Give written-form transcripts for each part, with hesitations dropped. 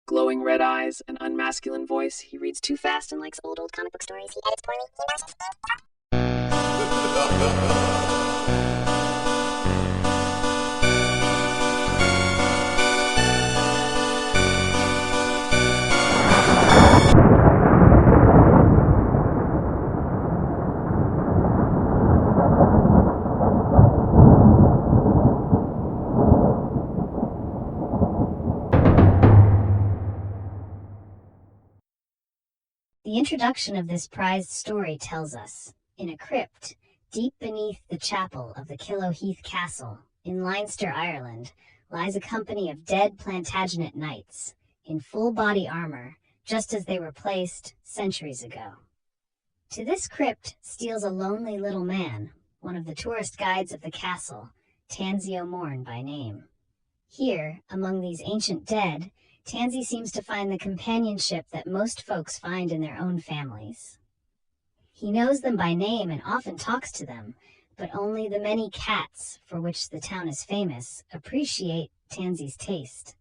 Glowing red eyes, an unmasculine voice, he reads too fast and likes old comic book stories, he edits poorly, he mashes. The introduction of this prized story tells us, in a crypt, deep beneath the chapel of the Killough Heath Castle, in Leinster, Ireland, lies a company of dead Plantagenet knights, in full body armor, just as they were placed centuries ago. To this crypt steals a lonely little man, one of the tourist guides of the castle, Tansy O'Moore by name. Here, among these ancient dead, Tansy seems to find the companionship that most folks find in their own families. He knows them by name and often talks to them, but only the many cats, for which the town is famous, appreciate Tansy's taste.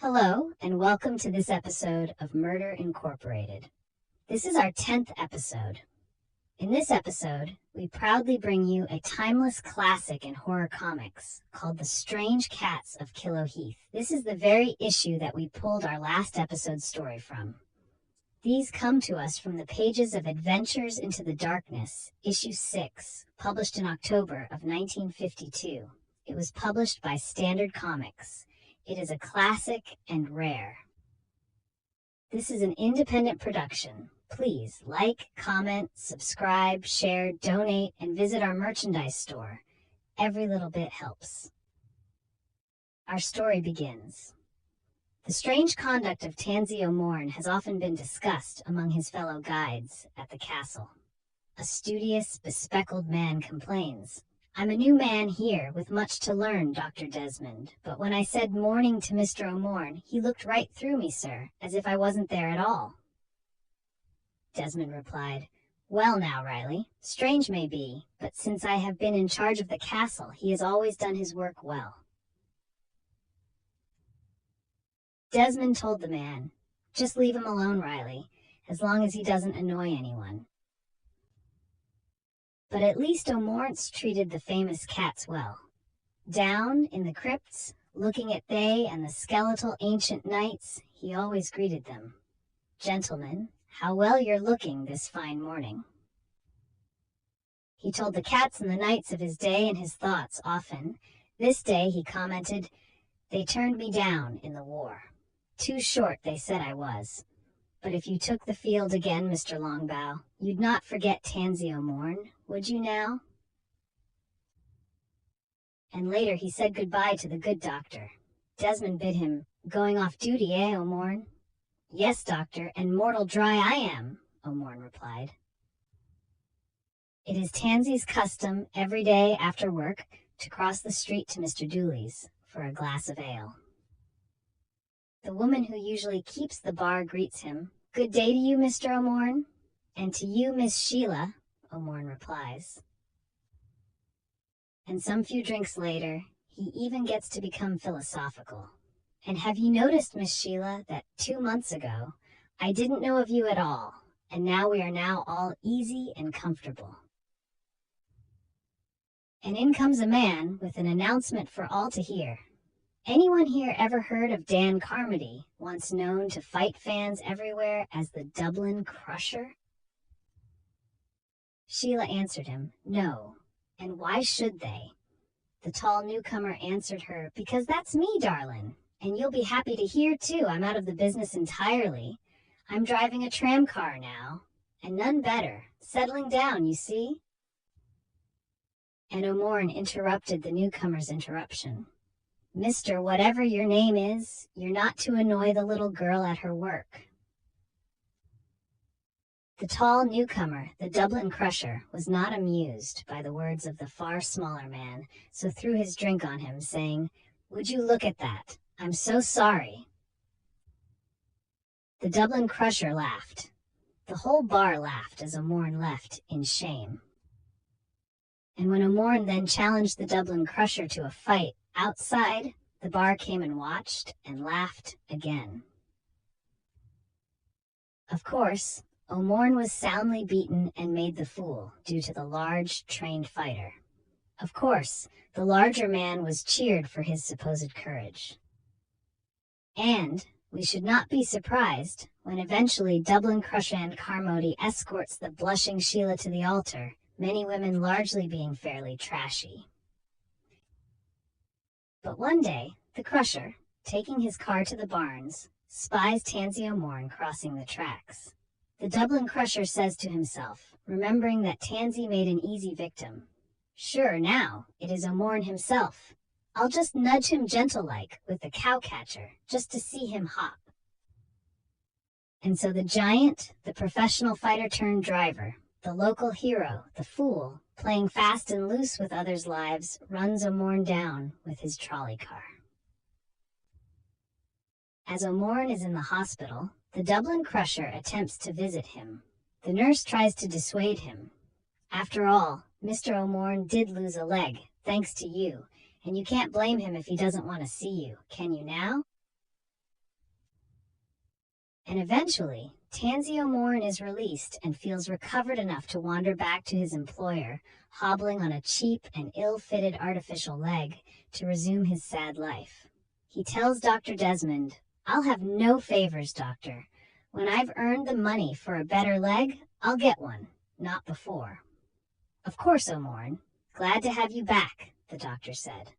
Hello, and welcome to this episode of Murder Incorporated. This is our 10th episode. In this episode, we proudly bring you a timeless classic in horror comics called The Strange Cats of Killough Heath. This is the very issue that we pulled our last episode's story from. These come to us from the pages of Adventures into the Darkness, issue 6, published in October of 1952. It was published by Standard Comics. It is a classic and rare. This is an independent production. Please like, comment, subscribe, share, donate, and visit our merchandise store. Every little bit helps. Our story begins. The strange conduct of Tansy O'Moore has often been discussed among his fellow guides at the castle. A studious, bespectacled man complains, "I'm a new man here with much to learn, Dr. Desmond, but when I said morning to Mr. O'Moore, he looked right through me, sir, as if I wasn't there at all." Desmond replied, "Well now, Riley, strange may be, but since I have been in charge of the castle, he has always done his work well." Desmond told the man, "Just leave him alone, Riley, as long as he doesn't annoy anyone." But at least O'Moore's treated the famous cats well. Down in the crypts, looking at they and the skeletal ancient knights, he always greeted them. "Gentlemen, how well you're looking this fine morning." He told the cats and the knights of his day and his thoughts often. This day, he commented, "They turned me down in the war. Too short, they said I was. But if you took the field again, Mr. Longbow, you'd not forget Tansy O'Moore, would you now?" And later he said goodbye to the good doctor. Desmond bid him, "Going off duty, eh, O'Moore?" "Yes, doctor, and mortal dry I am," O'Moore replied. It is Tansy's custom every day after work to cross the street to Mr. Dooley's for a glass of ale. The woman who usually keeps the bar greets him, "Good day to you, Mr. O'Moore." "And to you, Miss Sheila," O'Moore replies. And some few drinks later, he even gets to become philosophical. "And have you noticed, Miss Sheila, that 2 months ago, I didn't know of you at all, and now we are now all easy and comfortable." And in comes a man with an announcement for all to hear. Anyone here ever heard of Dan Carmody, once known to fight fans everywhere as the Dublin Crusher? Sheila answered him, "No, and why should they?" The tall newcomer answered her, "Because that's me, darlin'. And you'll be happy to hear, too, I'm out of the business entirely. I'm driving a tram car now, and none better. Settling down, you see." And O'Moore interrupted the newcomer's interruption. "Mr. Whatever your name is, you're not to annoy the little girl at her work." The tall newcomer, the Dublin Crusher, was not amused by the words of the far smaller man, so threw his drink on him, saying, "Would you look at that? I'm so sorry." The Dublin Crusher laughed. The whole bar laughed as O'Moore left in shame. And when O'Morn then challenged the Dublin Crusher to a fight outside, the bar came and watched and laughed again. Of course, O'Morn was soundly beaten and made the fool due to the large, trained fighter. Of course, the larger man was cheered for his supposed courage. And we should not be surprised when eventually Dublin Crusher and Carmody escorts the blushing Sheila to the altar, many women largely being fairly trashy. But one day, the Crusher, taking his car to the barns, spies Tansy O'Morn crossing the tracks. The Dublin Crusher says to himself, remembering that Tansy made an easy victim, "Sure, now, it is O'Morn himself. I'll just nudge him gentle-like with the cow-catcher, just to see him hop." And so the giant, the professional fighter-turned-driver, the local hero, the fool, playing fast and loose with others' lives, runs O'Morn down with his trolley car. As O'Morn is in the hospital, the Dublin Crusher attempts to visit him. The nurse tries to dissuade him. After all, Mr. O'Morn did lose a leg, thanks to you, and you can't blame him if he doesn't want to see you, can you now? And eventually, Tansy O'Morn is released and feels recovered enough to wander back to his employer, hobbling on a cheap and ill-fitted artificial leg to resume his sad life. He tells Dr. Desmond, "I'll have no favors, doctor. When I've earned the money for a better leg, I'll get one, not before." "Of course, O'Morn. Glad to have you back," the doctor said.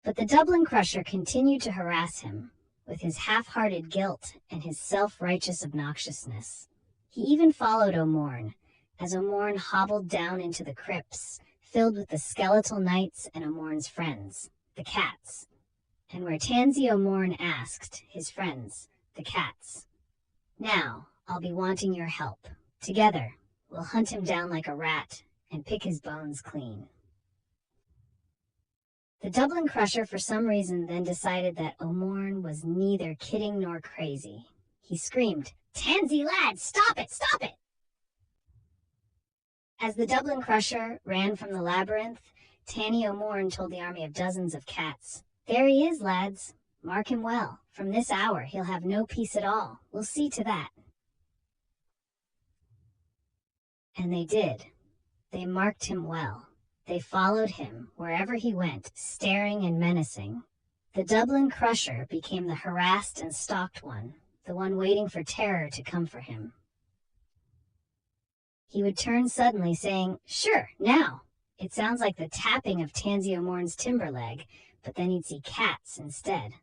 But the Dublin Crusher continued to harass him, with his half-hearted guilt and his self-righteous obnoxiousness. He even followed O'Morn, as O'Morn hobbled down into the crypts, filled with the skeletal knights and O'Morn's friends, the cats, and where Tansy O'Morn asked his friends, the cats, "Now, I'll be wanting your help. Together, we'll hunt him down like a rat and pick his bones clean." The Dublin Crusher for some reason then decided that O'Morn was neither kidding nor crazy. He screamed, "Tansy lad, stop it, stop it!" As the Dublin Crusher ran from the labyrinth, Tanny O'Morn told the army of dozens of cats, "There he is, lads. Mark him well. From this hour, he'll have no peace at all. We'll see to that." And they did. They marked him well. They followed him wherever he went, staring and menacing. The Dublin Crusher became the harassed and stalked one, the one waiting for terror to come for him. He would turn suddenly, saying, "Sure, now." It sounds like the tapping of Tansy O'Morn's timber leg, but then he'd see cats instead.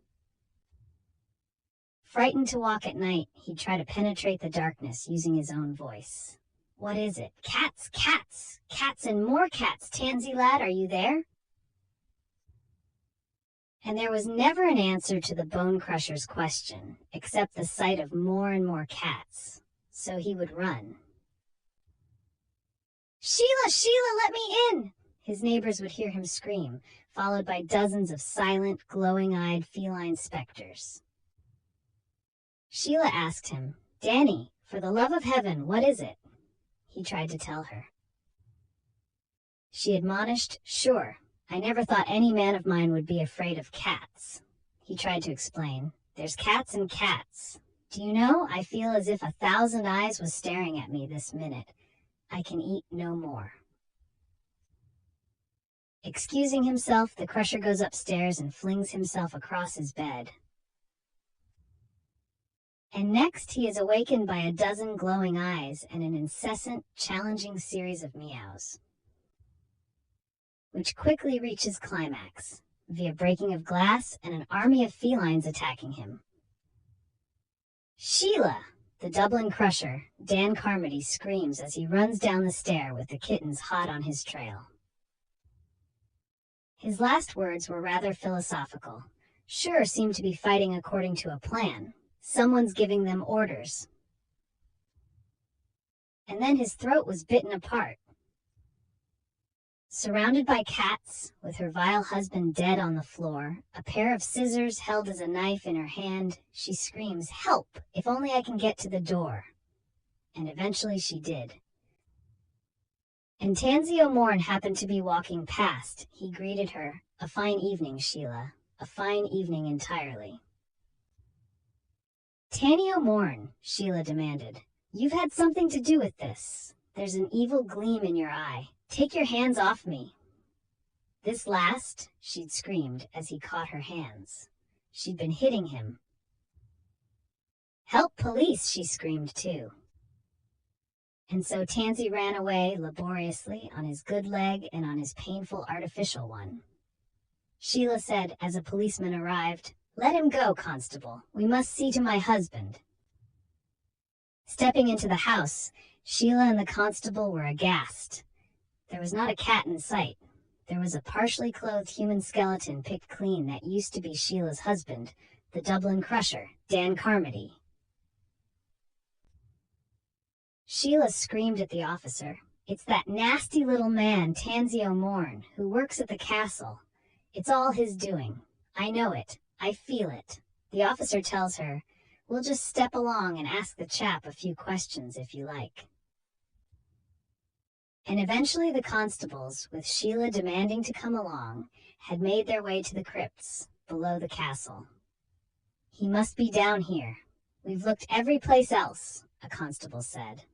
Frightened to walk at night, he'd try to penetrate the darkness using his own voice. "What is it? Cats, cats, cats and more cats. Tansy lad, are you there?" And there was never an answer to the Bone Crusher's question, except the sight of more and more cats. So he would run. "Sheila, Sheila, let me in!" His neighbors would hear him scream, followed by dozens of silent, glowing-eyed feline specters. Sheila asked him, "Danny, for the love of heaven, what is it?" He tried to tell her. She admonished, "Sure, I never thought any man of mine would be afraid of cats." He tried to explain, "There's cats and cats. Do you know, I feel as if 1,000 eyes was staring at me this minute. I can eat no more." Excusing himself, the Crusher goes upstairs and flings himself across his bed. And next he is awakened by a dozen glowing eyes and an incessant, challenging series of meows, which quickly reaches climax, via breaking of glass and an army of felines attacking him. "Sheila!" The Dublin Crusher, Dan Carmody, screams as he runs down the stair with the kittens hot on his trail. His last words were rather philosophical. Sure seemed to be fighting according to a plan. Someone's giving them orders. And then his throat was bitten apart. Surrounded by cats, with her vile husband dead on the floor, a pair of scissors held as a knife in her hand, she screams, "Help! If only I can get to the door." And eventually she did. And Tansy O'Morn happened to be walking past. He greeted her. "A fine evening, Sheila. A fine evening entirely." "Tanny O'Morn," Sheila demanded, "you've had something to do with this. There's an evil gleam in your eye. Take your hands off me." "This last," she'd screamed as he caught her hands. She'd been hitting him. "Help, police," she screamed too. And so Tansy ran away laboriously on his good leg and on his painful artificial one. Sheila said as a policeman arrived, "Let him go, Constable. We must see to my husband." Stepping into the house, Sheila and the constable were aghast. There was not a cat in sight. There was a partially clothed human skeleton picked clean that used to be Sheila's husband, the Dublin crusher, Dan Carmody. Sheila screamed at the officer. "It's that nasty little man, Tansy O'Morn, who works at the castle. It's all his doing. I know it. I feel it." The officer tells her, "We'll just step along and ask the chap a few questions if you like." And eventually the constables, with Sheila demanding to come along, had made their way to the crypts below the castle. "He must be down here. We've looked every place else," a constable said.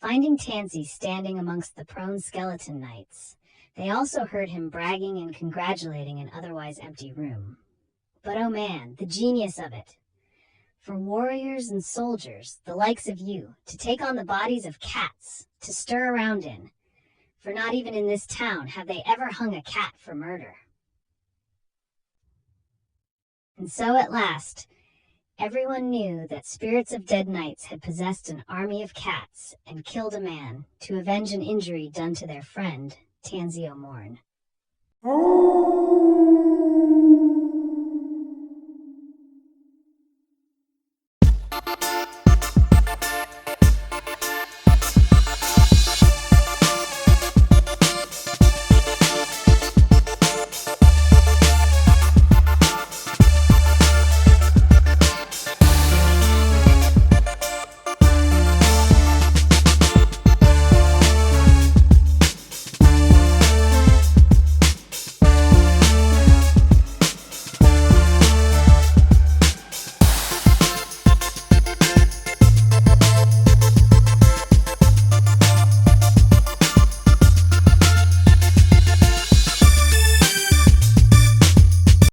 Finding Tansy standing amongst the prone skeleton knights, they also heard him bragging and congratulating an otherwise empty room. But oh man, the genius of it! For warriors and soldiers, the likes of you, to take on the bodies of cats, to stir around in. For not even in this town have they ever hung a cat for murder. And so at last, everyone knew that spirits of dead knights had possessed an army of cats and killed a man to avenge an injury done to their friend, Tansy O'Morn.